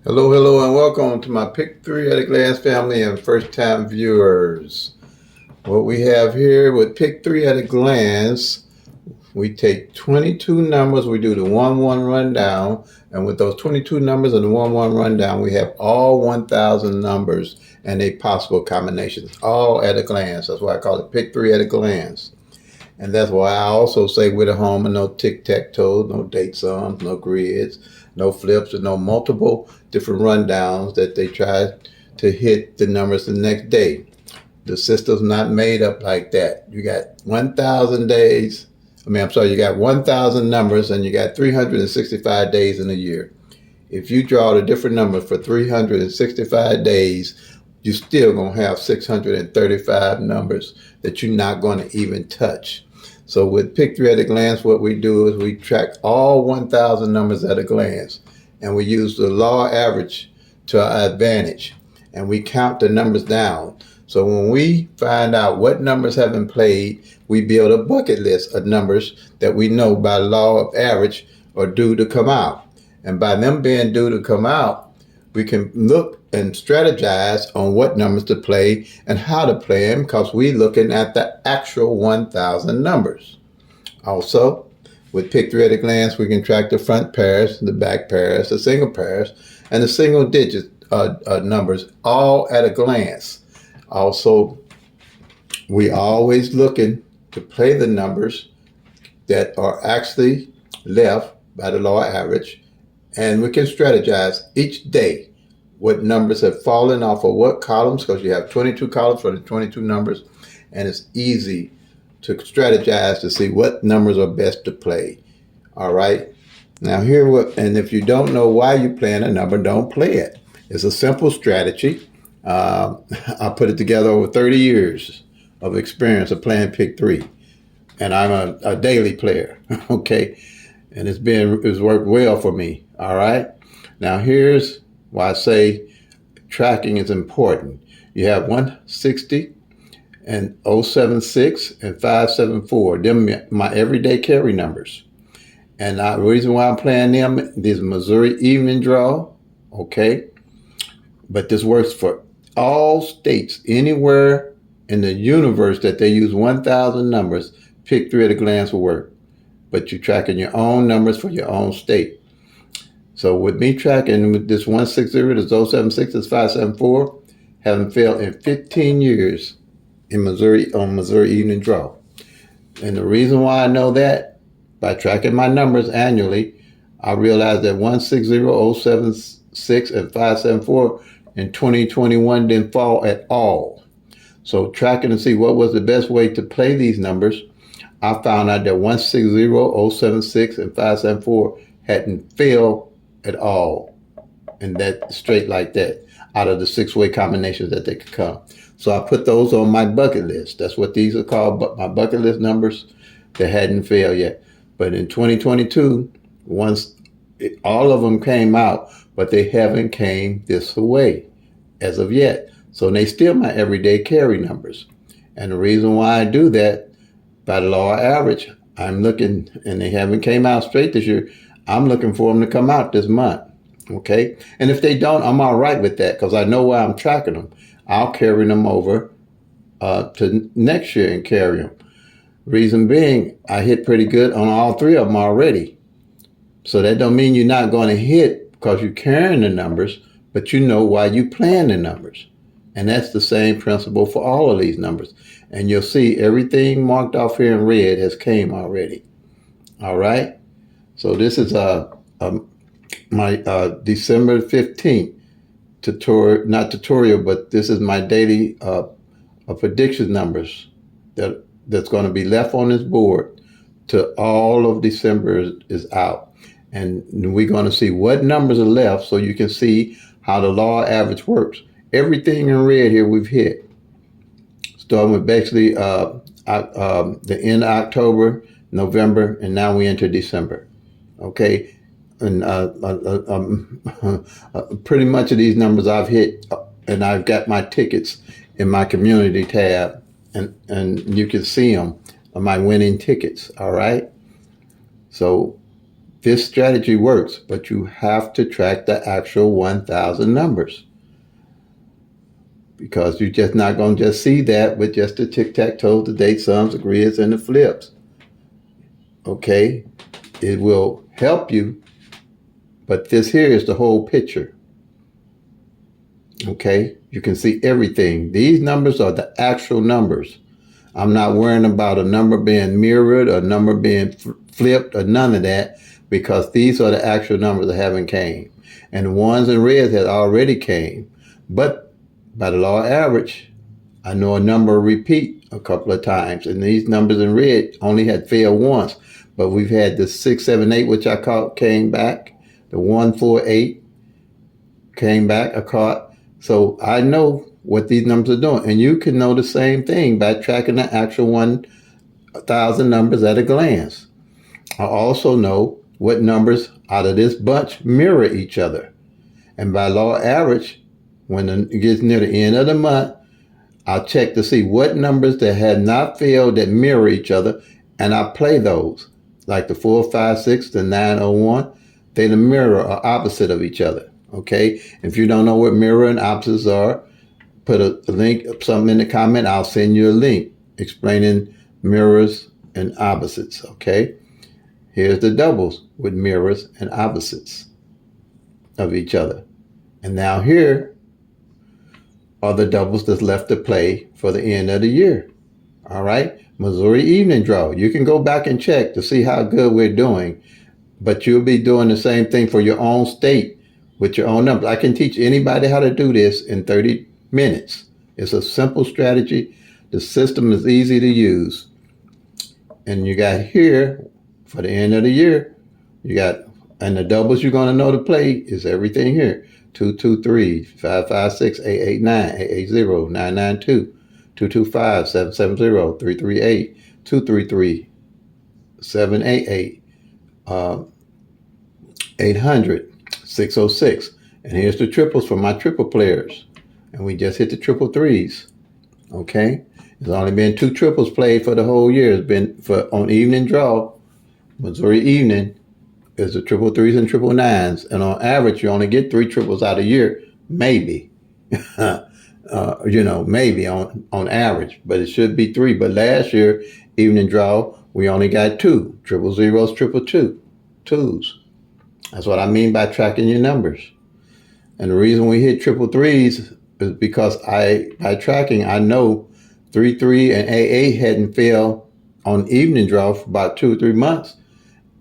Hello, hello, and welcome to my Pick 3 at a Glance family and first-time viewers. What we have here with Pick 3 at a Glance, we take 22 numbers, we do the 1-1 rundown, and with those 22 numbers and the 1-1 rundown, we have all 1,000 numbers and their possible combinations, all at a glance. That's why I call it Pick 3 at a Glance. And that's why I also say with a home and no tic-tac-toe, no date sums, no grids, no flips, and no multiple different rundowns that they try to hit the numbers the next day. The system's not made up like that. You got 1,000 days. You got 1,000 numbers and you got 365 days in a year. If you draw the different numbers for 365 days, you're still going to have 635 numbers that you're not going to even touch. So with Pick 3 at a Glance, what we do is we track all 1,000 numbers at a glance, and we use the law average to our advantage, and we count the numbers down. So when we find out what numbers have been played, we build a bucket list of numbers that we know by law of average are due to come out. And by them being due to come out, we can look and strategize on what numbers to play and how to play them because we're looking at the actual 1,000 numbers. Also, with Pick 3 at a Glance, we can track the front pairs, the back pairs, the single pairs, and the single digit numbers all at a glance. Also, we always looking to play the numbers that are actually left by the law of average, and we can strategize each day what numbers have fallen off of what columns, because you have 22 columns for the 22 numbers, and it's easy to strategize to see what numbers are best to play. All right. Now and if you don't know why you're playing a number, don't play it. It's a simple strategy. I put it together over 30 years of experience of playing Pick 3, and I'm a daily player. Okay. And it's worked well for me. All right. Now here's why I say tracking is important. You have 160 and 076 and 574. Them my everyday carry numbers. And the reason why I'm playing them, these Missouri evening draw. Okay. But this works for all states, anywhere in the universe that they use 1,000 numbers. Pick 3 at a glance will work. But you're tracking your own numbers for your own state. So with me tracking with this 160, this 076, this 574, haven't failed in 15 years in Missouri on Missouri Evening Draw. And the reason why I know that, by tracking my numbers annually, I realized that 160, 076, and 574 in 2021 didn't fall at all. So tracking to see what was the best way to play these numbers, I found out that 160, 076, and 574 hadn't failed at all, and that straight like that, out of the 6-way combinations that they could come. So I put those on my bucket list. That's what these are called, but my bucket list numbers that hadn't failed yet. But in 2022, all of them came out, but they haven't came this way as of yet. So they still my everyday carry numbers. And the reason why I do that, by the law of average, I'm looking, and they haven't came out straight this year, I'm looking for them to come out this month. Okay. And if they don't, I'm all right with that because I know why I'm tracking them. I'll carry them over to next year and carry them. Reason being, I hit pretty good on all 3 of them already. So that don't mean you're not going to hit because you're carrying the numbers, but you know why you playing the numbers. And that's the same principle for all of these numbers. And you'll see everything marked off here in red has came already. All right. So this is my December 15th tutorial, but this is my daily prediction numbers that's going to be left on this board till all of December is out. And we're going to see what numbers are left so you can see how the law of average works. Everything in red here we've hit. Starting with basically the end of October, November, and now we enter December. Okay, and pretty much of these numbers I've hit, and I've got my tickets in my community tab, and you can see them, my winning tickets. All right, so this strategy works, but you have to track the actual 1,000 numbers, because you're just not going to just see that with just the tic-tac-toe, the date sums, the grids, and the flips. Okay? It will help you, but this here is the whole picture. Okay? You can see everything. These numbers are the actual numbers. I'm not worrying about a number being mirrored, or a number being flipped, or none of that, because these are the actual numbers that haven't came. And the ones in red had already came. But by the law of average, I know a number repeat a couple of times. And these numbers in red only had failed once. But we've had the 6, 7, 8, which I caught, came back. The 1, 4, 8 came back, I caught. So I know what these numbers are doing. And you can know the same thing by tracking the actual 1,000 numbers at a glance. I also know what numbers out of this bunch mirror each other. And by law of average, when it gets near the end of the month, I'll check to see what numbers that had not failed that mirror each other, and I play those. Like the 4, 5, 6, the 9, 0, 1, they the mirror are opposite of each other. Okay? If you don't know what mirror and opposites are, put a link, something in the comment. I'll send you a link explaining mirrors and opposites. Okay? Here's the doubles with mirrors and opposites of each other. And now here are the doubles that's left to play for the end of the year. All right? Missouri evening draw. You can go back and check to see how good we're doing, but you'll be doing the same thing for your own state with your own numbers. I can teach anybody how to do this in 30 minutes. It's a simple strategy. The system is easy to use. And you got here, for the end of the year, you got, and the doubles you're going to know to play is everything here. 2, 2, 3, 5, 5, 6, 8, 8, 9, 8, 8, 0, 9, 9, 2, 2, 2, 5, 7, 7, 0, 3, 3, 8, 2, 3, 3, 7, 8, 8, 800, 606. And here's the triples for my triple players. And we just hit the triple threes. Okay? There's only been 2 triples played for the whole year. It's been on evening draw, Missouri evening, is the triple threes and triple nines. And on average, you only get 3 triples out a year, maybe. Maybe on average, but it should be 3. But last year, evening draw, we only got 2, triple zeros, triple twos. That's what I mean by tracking your numbers. And the reason we hit triple threes is because by tracking, I know 3, 3 and 8, 8 hadn't failed on evening draw for about 2 or 3 months.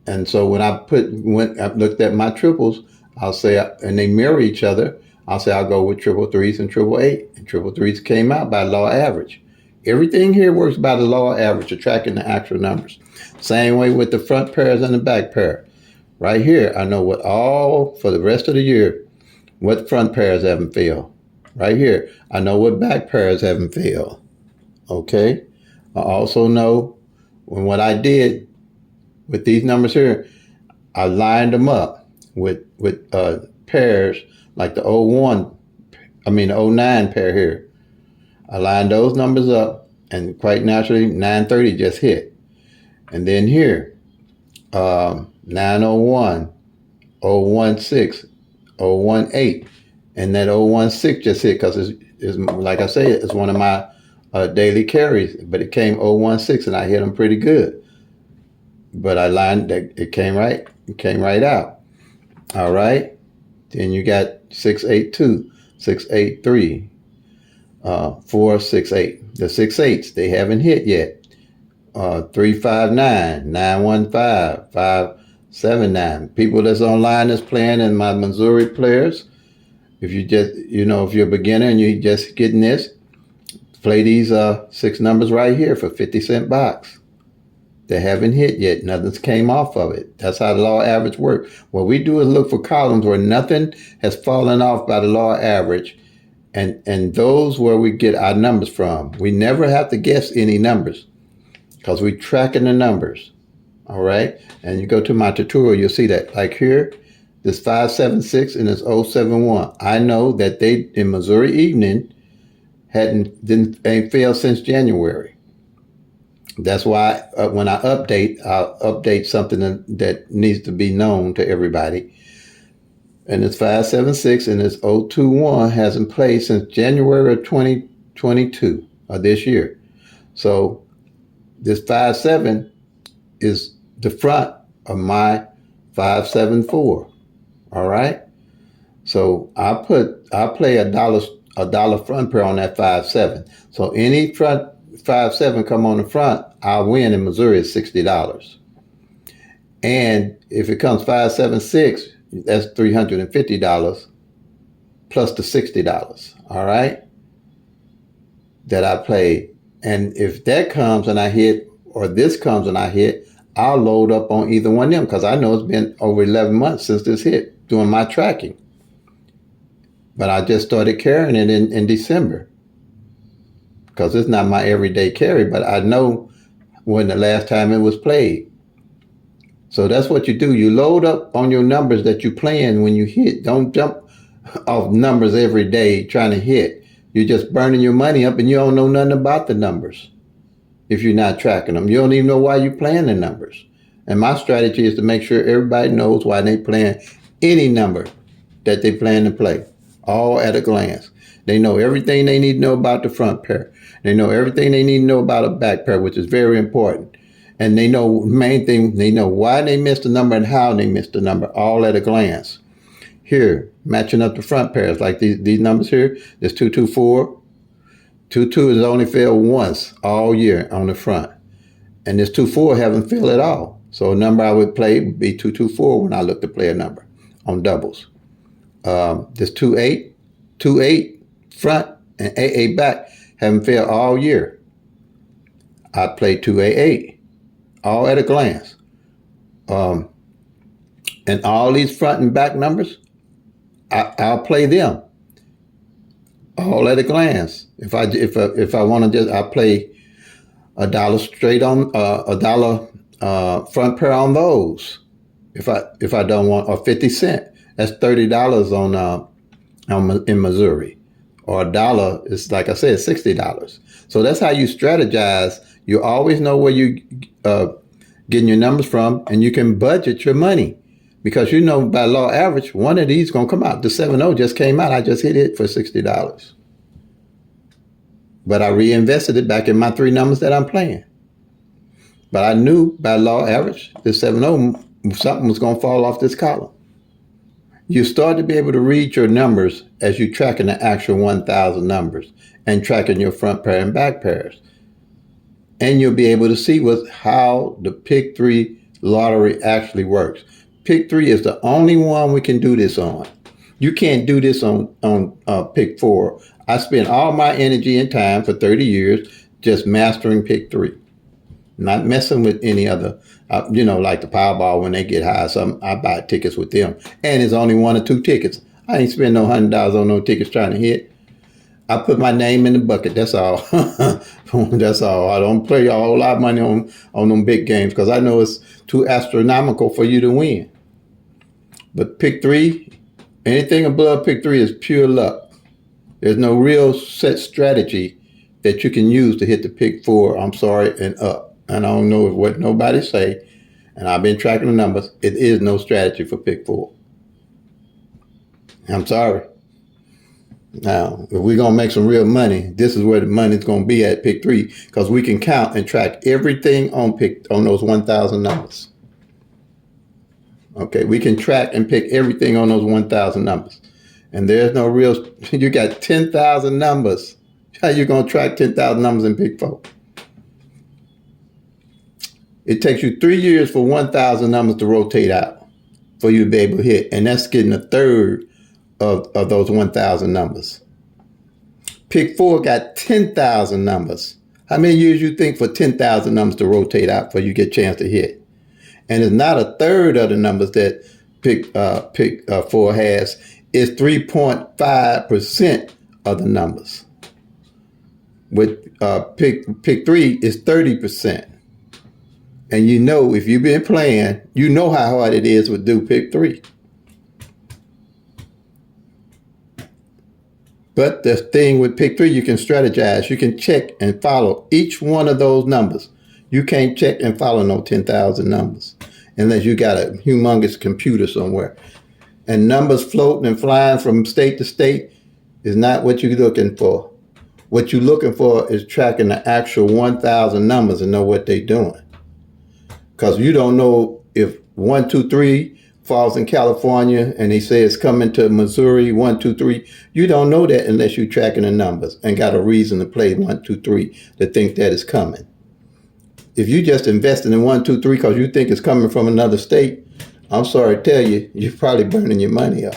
And so when I looked at my triples, I'll say, and they mirror each other, I'll say I'll go with triple threes and triple 8. And triple threes came out by law of average. Everything here works by the law of average of tracking the actual numbers. Same way with the front pairs and the back pair. Right here, I know for the rest of the year, what front pairs haven't failed. Right here, I know what back pairs haven't failed. Okay? I also know what I did with these numbers here, I lined them up with pairs like the 09 pair here. I lined those numbers up, and quite naturally, 930 just hit. And then here, 901, 016, 018, and that 016 just hit because it's like I say, it's one of my daily carries, but it came 016 and I hit them pretty good. But I lined that, it came right out. All right. Then you got 682, 683, 468. The 6/8s, they haven't hit yet. 359, 915, 579. People that's online that's playing in my Missouri players, if you just, if you're a beginner and you're just getting this, play these 6 numbers right here for 50-cent box. They haven't hit yet. Nothing's came off of it. That's how the law of average works. What we do is look for columns where nothing has fallen off by the law of average, and those where we get our numbers from. We never have to guess any numbers because we're tracking the numbers. All right? And you go to my tutorial, you'll see that. Like here, this 576 and this 071. I know that they, in Missouri evening, ain't failed since January. That's why when I update, I'll update something that needs to be known to everybody. And it's 576 and it's 021 hasn't played since January of 2022 of this year. So this 57 is the front of my 574. All right. So I play a dollar front pair on that 5-7. So any front 5-7 come on the front, I'll win in Missouri at $60. And if it comes 5-7-6, that's $350 plus the $60. All right, that I played. And if that comes and I hit, or this comes and I hit, I'll load up on either one of them because I know it's been over 11 months since this hit doing my tracking. But I just started carrying it in December because it's not my everyday carry, but I know when the last time it was played. So that's what you do. You load up on your numbers that you're playing when you hit. Don't jump off numbers every day trying to hit. You're just burning your money up and you don't know nothing about the numbers if you're not tracking them. You don't even know why you're playing the numbers. And my strategy is to make sure everybody knows why they're playing any number that they plan to play, all at a glance. They know everything they need to know about the front pair. They know everything they need to know about a back pair, which is very important. And they know the main thing, they know why they missed the number and how they missed the number, all at a glance. Here, matching up the front pairs, like these numbers here, there's 224. 2-2 has only failed once all year on the front. And this 2-4 haven't failed at all. So a number I would play would be 2-2-4 when I look to play a number on doubles. This 2-8, 2-8 front and 8-8 back haven't failed all year. I play 2-8-8, all at a glance. And all these front and back numbers, I'll play them all at a glance. If I want to just, I play a dollar straight on a dollar front pair on those. If I don't want, or 50 cents, that's $30 on in Missouri, or a dollar is, like I said, $60. So that's how you strategize. You always know where you getting your numbers from, and you can budget your money. Because you know by law average, one of these is going to come out. The 7-0 just came out. I just hit it for $60. But I reinvested it back in my three numbers that I'm playing. But I knew by law average, the 7-0, something was going to fall off this column. You start to be able to read your numbers as you're tracking the actual 1,000 numbers and tracking your front pair and back pairs. And you'll be able to see how the Pick 3 lottery actually works. Pick 3 is the only one we can do this on. You can't do this on Pick 4. I spent all my energy and time for 30 years just mastering Pick 3. Not messing with any other, like the Powerball when they get high. So I buy tickets with them. And it's only 1 or 2 tickets. I ain't spend no $100 on no tickets trying to hit. I put my name in the bucket. That's all. That's all. I don't play a whole lot of money on them big games because I know it's too astronomical for you to win. But Pick 3, anything above Pick 3 is pure luck. There's no real set strategy that you can use to hit the Pick 4, and up. And I don't know what nobody say, and I've been tracking the numbers. It is no strategy for Pick 4. I'm sorry. Now, if we're going to make some real money, this is where the money's going to be at Pick 3, because we can count and track everything on those 1,000 numbers. Okay, we can track and pick everything on those 1,000 numbers. And there's no real, you got 10,000 numbers. How you going to track 10,000 numbers in Pick 4? It takes you 3 years for 1,000 numbers to rotate out for you to be able to hit. And that's getting a third of those 1,000 numbers. Pick 4 got 10,000 numbers. How many years you think for 10,000 numbers to rotate out for you to get a chance to hit? And it's not a third of the numbers that Pick 4 has. It's 3.5% of the numbers. With Pick 3 is 30%. And if you've been playing, you know how hard it is to do Pick 3. But the thing with Pick 3, you can strategize. You can check and follow each one of those numbers. You can't check and follow no 10,000 numbers unless you got a humongous computer somewhere. And numbers floating and flying from state to state is not what you're looking for. What you're looking for is tracking the actual 1,000 numbers and know what they're doing. Because you don't know if 123 falls in California and they say it's coming to Missouri, 123. You don't know that unless you're tracking the numbers and got a reason to play 123 to think that it's coming. If you just investing in 123 because you think it's coming from another state, I'm sorry to tell you, you're probably burning your money up.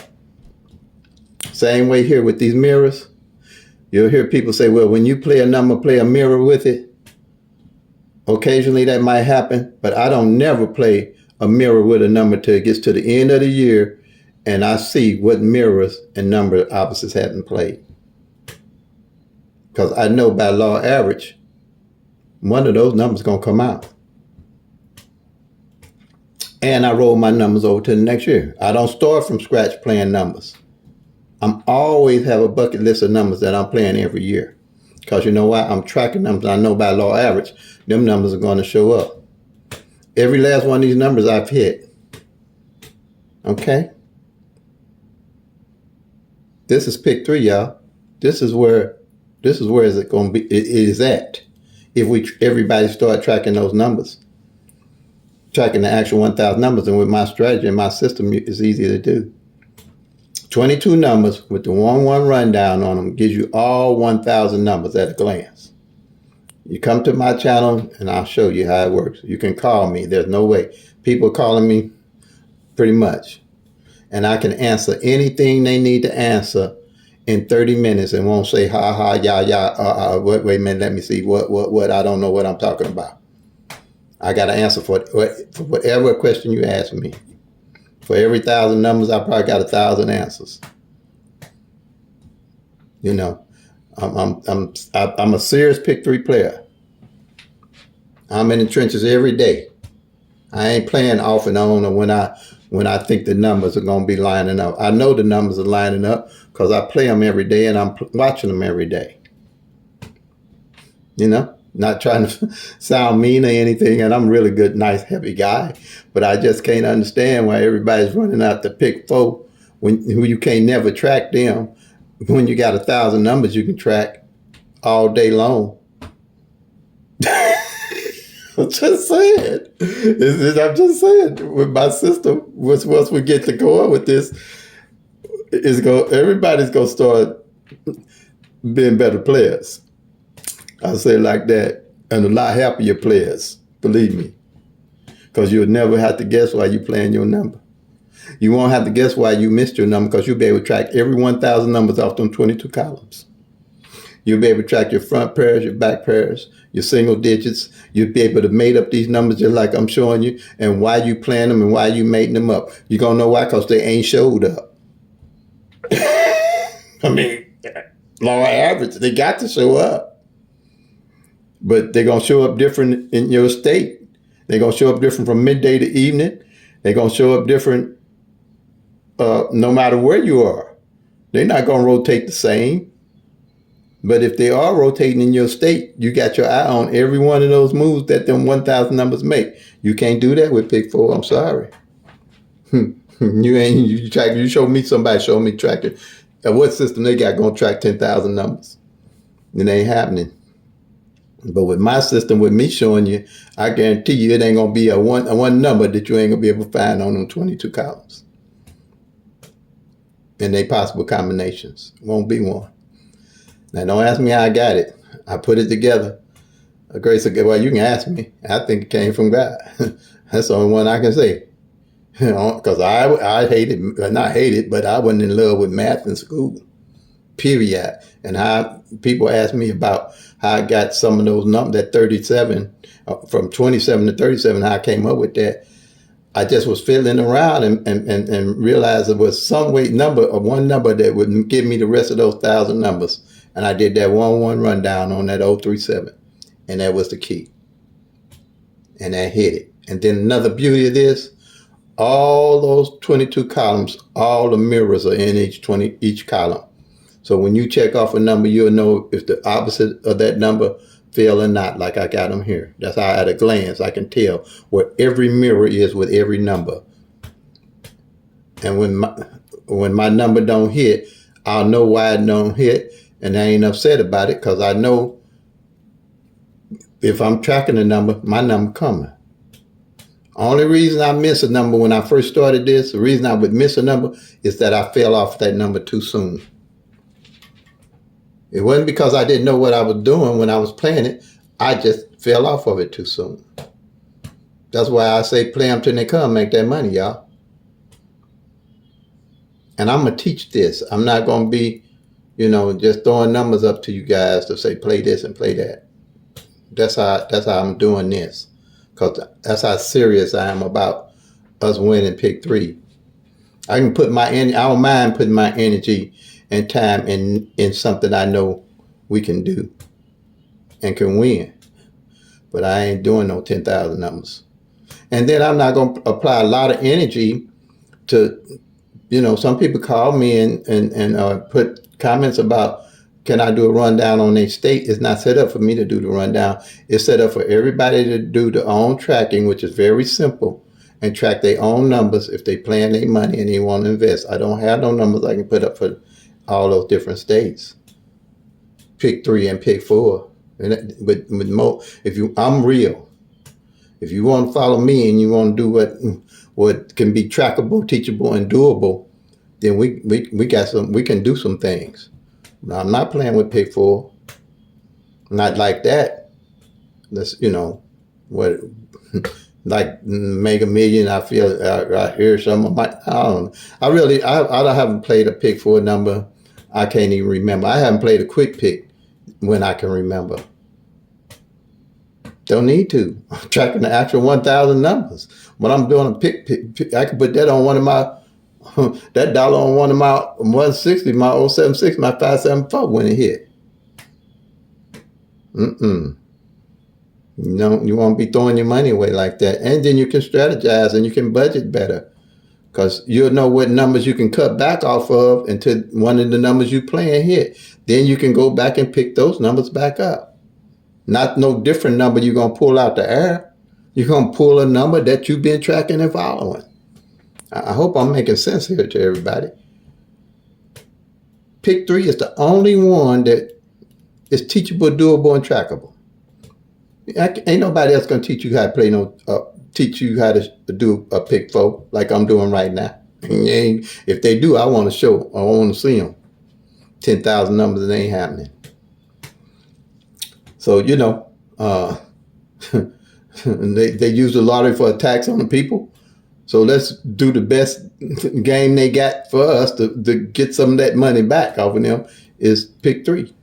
Same way here with these mirrors. You'll hear people say, well, when you play a number, play a mirror with it. Occasionally that might happen, but I don't never play a mirror with a number till it gets to the end of the year and I see what mirrors and number opposites haven't played. Because I know by law average, one of those numbers is going to come out. And I roll my numbers over to the next year. I don't start from scratch playing numbers. I'm always have a bucket list of numbers that I'm playing every year. Because you know why? I'm tracking numbers. I know by law average, them numbers are going to show up. Every last one of these numbers I've hit. Okay? This is pick 3, y'all. This is where is it going to be? It is at. If everybody start tracking those numbers. Tracking the actual 1,000 numbers. And with my strategy and my system, it's easy to do. 22 numbers with the 1-1 rundown on them gives you all 1,000 numbers at a glance. You come to my channel and I'll show you how it works. You can call me. There's no way. People are calling me pretty much. And I can answer anything they need to answer in 30 minutes and won't say ha ha, ya, wait a minute, let me see, what, I don't know what I'm talking about. I got to answer for whatever question you ask me. For every 1,000 numbers, I probably got 1,000 answers. You know, I'm a serious pick 3 player. I'm in the trenches every day. I ain't playing off and on or when I think the numbers are going to be lining up. I know the numbers are lining up because I play them every day and I'm watching them every day. You know? Not trying to sound mean or anything, and I'm a really good, nice, heavy guy, but I just can't understand why everybody's running out to pick 4 who you can't never track them when you got 1,000 numbers you can track all day long. I'm just saying. I'm just saying. With my system, once we get to go on with this, everybody's gonna start being better players. I'll say it like that. And a lot happier players, believe me. Because you'll never have to guess why you're playing your number. You won't have to guess why you missed your number because you'll be able to track every 1,000 numbers off them 22 columns. You'll be able to track your front pairs, your back pairs, your single digits. You'll be able to mate up these numbers just like I'm showing you and why you playing them and why you mating them up. You're going to know why because they ain't showed up. I mean, law average, they got to show up. But they're going to show up different in your state. They're going to show up different from midday to evening. They're going to show up different no matter where you are. They're not going to rotate the same. But if they are rotating in your state, you got your eye on every one of those moves that them 1,000 numbers make. You can't do that with pick 4. I'm sorry. You show me somebody, show me tracking. What system they got going to track 10,000 numbers? It ain't happening. But with my system, with me showing you, I guarantee you it ain't going to be a one number that you ain't going to be able to find on them 22 columns. And they possible combinations. Won't be one. Now, don't ask me how I got it. I put it together. Grace, well, you can ask me. I think it came from God. That's the only one I can say. You know, because I hated, not hated, but I wasn't in love with math in school. Period. And how people ask me about how I got some of those numbers, that 37, from 27 to 37, how I came up with that. I just was fiddling around and realized there was some one number that would give me the rest of those 1,000 numbers. And I did that 1-1 rundown on that 037. And that was the key. And that hit it. And then another beauty of this, all those 22 columns, all the mirrors are in each column. So when you check off a number, you'll know if the opposite of that number fail or not, like I got them here. That's how at a glance I can tell where every mirror is with every number. And when my number don't hit, I'll know why it don't hit, and I ain't upset about it because I know if I'm tracking the number, my number coming. Only reason I miss a number when I first started this, the reason I would miss a number is that I fell off that number too soon. It wasn't because I didn't know what I was doing when I was playing it. I just fell off of it too soon. That's why I say play them till they come, make that money, y'all. And I'm going to teach this. I'm not going to be, just throwing numbers up to you guys to say play this and play that. That's how I'm doing this. Because that's how serious I am about us winning pick 3. I can put I don't mind putting my energy and time in something I know we can do and can win. But I ain't doing no 10,000 numbers. And then I'm not going to apply a lot of energy to, some people call me and put comments about, can I do a rundown on their state? It's not set up for me to do the rundown. It's set up for everybody to do their own tracking, which is very simple, and track their own numbers if they plan their money and they want to invest. I don't have no numbers I can put up for all those different states. Pick 3 and pick 4. But more, I'm real. If you want to follow me and you want to do what can be trackable, teachable, and doable, then we can do some things. Now, I'm not playing with pick 4. Not like that. That's what like Mega Million. I feel I hear some of my. I don't know. I haven't played a pick 4 number. I can't even remember. I haven't played a quick pick when I can remember. Don't need to. I'm tracking the actual 1,000 numbers. When I'm doing a pick, I can put that on one of my, that dollar on one of my 160, my 076, my 574 when it hit. You won't be throwing your money away like that. And then you can strategize and you can budget better. Because you'll know what numbers you can cut back off of until one of the numbers you playing hit. Then you can go back and pick those numbers back up. Not no different number you're going to pull out the air. You're going to pull a number that you've been tracking and following. I hope I'm making sense here to everybody. Pick 3 is the only one that is teachable, doable, and trackable. Ain't nobody else going to teach you how to play teach you how to do a pick 4 like I'm doing right now. If they do, I want to show. I want to see them. 10,000 numbers, it ain't happening. So, they use the lottery for a tax on the people. So let's do the best game they got for us to get some of that money back off of them is pick 3.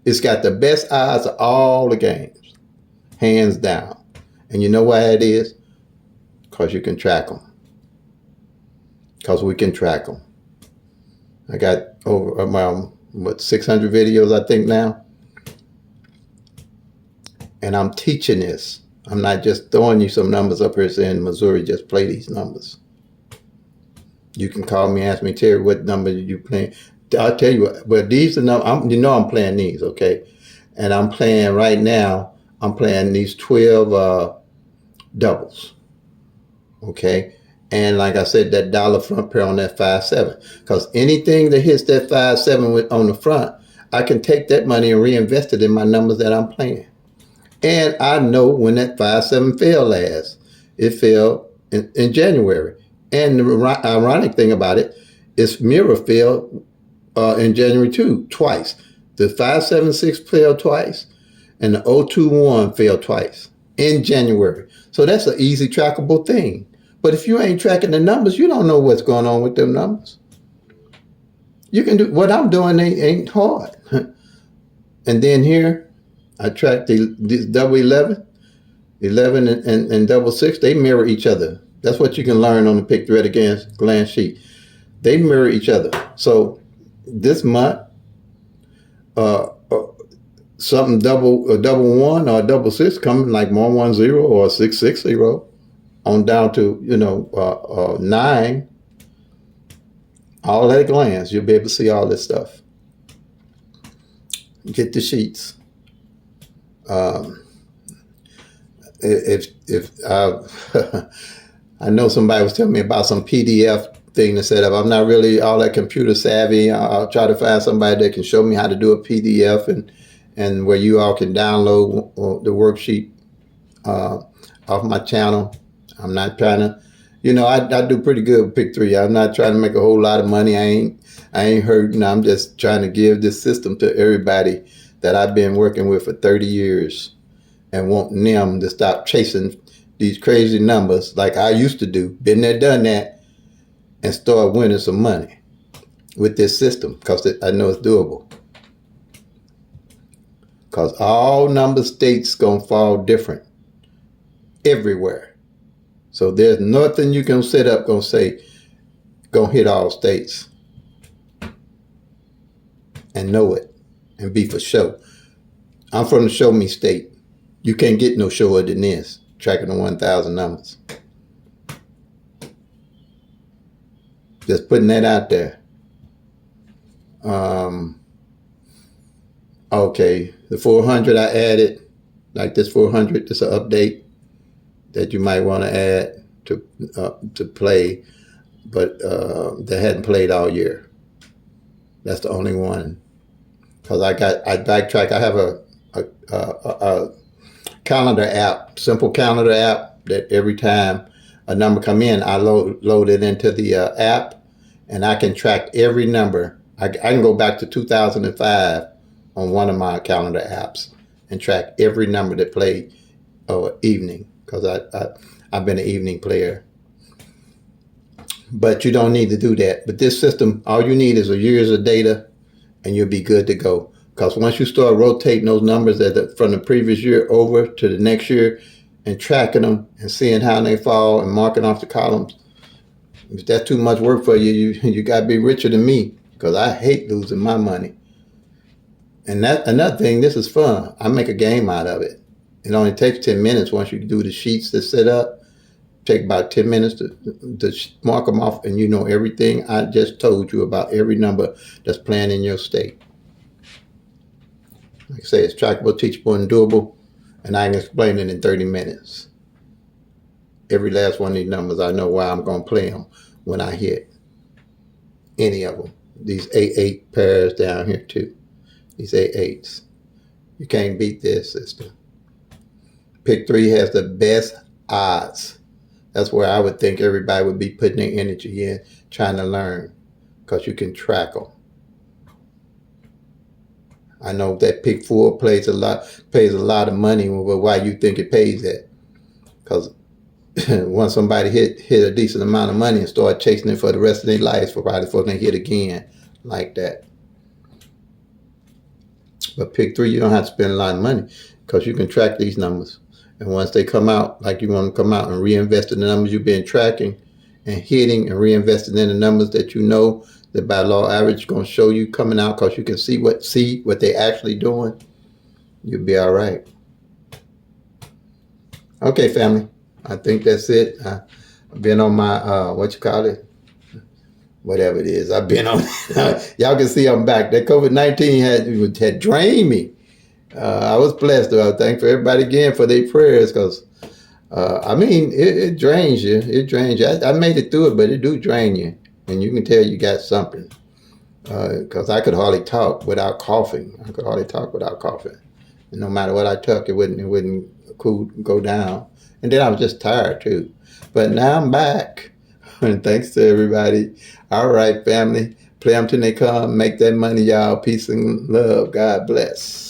It's got the best odds of all the games, hands down. And you know why it is? Because you can track them. Because we can track them. I got over around 600 videos, I think now. And I'm teaching this. I'm not just throwing you some numbers up here saying, Missouri, just play these numbers. You can call me and ask me, Terry, what number are you playing? I'll tell you what, but these are numbers, I'm playing these, okay? And I'm playing right now, I'm playing these 12 doubles, okay? And like I said, that dollar front pair on that 5-7. Because anything that hits that 5-7 on the front, I can take that money and reinvest it in my numbers that I'm playing. And I know when that 5-7 fell last. It fell in January. And the ironic thing about it is mirror fell in January too, twice. The 5-7-6 fell twice, and the 0-2-1 fell twice in January. So that's an easy trackable thing. But if you ain't tracking the numbers, you don't know what's going on with them numbers. You can do what I'm doing ain't hard. And then here, I track this double 11 and double 6. They mirror each other. That's what you can learn on the pick 3 at a glance sheet. They mirror each other. So this month, something double 1 or double 6 coming like 110 or 660 on down to 9. All at a glance, you'll be able to see all this stuff. Get the sheets. Um, if I know somebody was telling me about some PDF thing to set up. I'm not really all that computer savvy. I'll try to find somebody that can show me how to do a PDF and where you all can download the worksheet off my channel. I'm not trying to, I do pretty good with Pick 3. I'm not trying to make a whole lot of money. I ain't hurting. I'm just trying to give this system to everybody that I've been working with for 30 years and wanting them to stop chasing these crazy numbers like I used to do. Been there, done that, and start winning some money with this system because I know it's doable. Because all number states going to fall different everywhere. So there's nothing you can set up going to say, going to hit all states. And know it. And be for sure. I'm from the show me state. You can't get no shower than this. Tracking the 1,000 numbers. Just putting that out there. Okay. The 400 I added. Like this 400. This is an update that you might want to add to play. But they hadn't played all year. That's the only one. Because I backtrack. I have a calendar app, simple calendar app that every time a number come in, I load it into the app, and I can track every number. I can go back to 2005 on one of my calendar apps and track every number that played evening, because I've been an evening player. But you don't need to do that. But this system, all you need is a years of data, and you'll be good to go. Because once you start rotating those numbers from the previous year over to the next year and tracking them and seeing how they fall and marking off the columns, if that's too much work for you, you got to be richer than me, because I hate losing my money. And another thing, this is fun. I make a game out of it. It only takes 10 minutes once you do the sheets to set up. Take about 10 minutes to mark them off, and you know everything I just told you about every number that's playing in your state. Like I say, it's trackable, teachable, and doable, and I can explain it in 30 minutes. Every last one of these numbers, I know why I'm going to play them when I hit any of them. These 8 pairs down here too. These 8s. You can't beat this system. Pick 3 has the best odds. That's where I would think everybody would be putting their energy in, trying to learn, because you can track them. I know that Pick 4 pays a lot of money. But why you think it pays that? Because once somebody hit a decent amount of money and start chasing it for the rest of their lives, probably before they hit again like that. But Pick 3, you don't have to spend a lot of money, because you can track these numbers. And once they come out, like you want to come out and reinvest in the numbers you've been tracking and hitting, and reinvesting in the numbers that you know that by law average going to show you coming out, because you can see what they're actually doing, you'll be all right. Okay, family. I think that's it. I've been on my, whatever it is. I've been on, y'all can see I'm back. That COVID-19 had drained me. I was blessed, though. I thank for everybody again for their prayers, because, it drains you. It drains you. I made it through it, but it do drain you. And you can tell you got something, because I could hardly talk without coughing. And no matter what I took, it wouldn't go down. And then I was just tired, too. But now I'm back. And thanks to everybody. All right, family. Play them till they come. Make that money, y'all. Peace and love. God bless.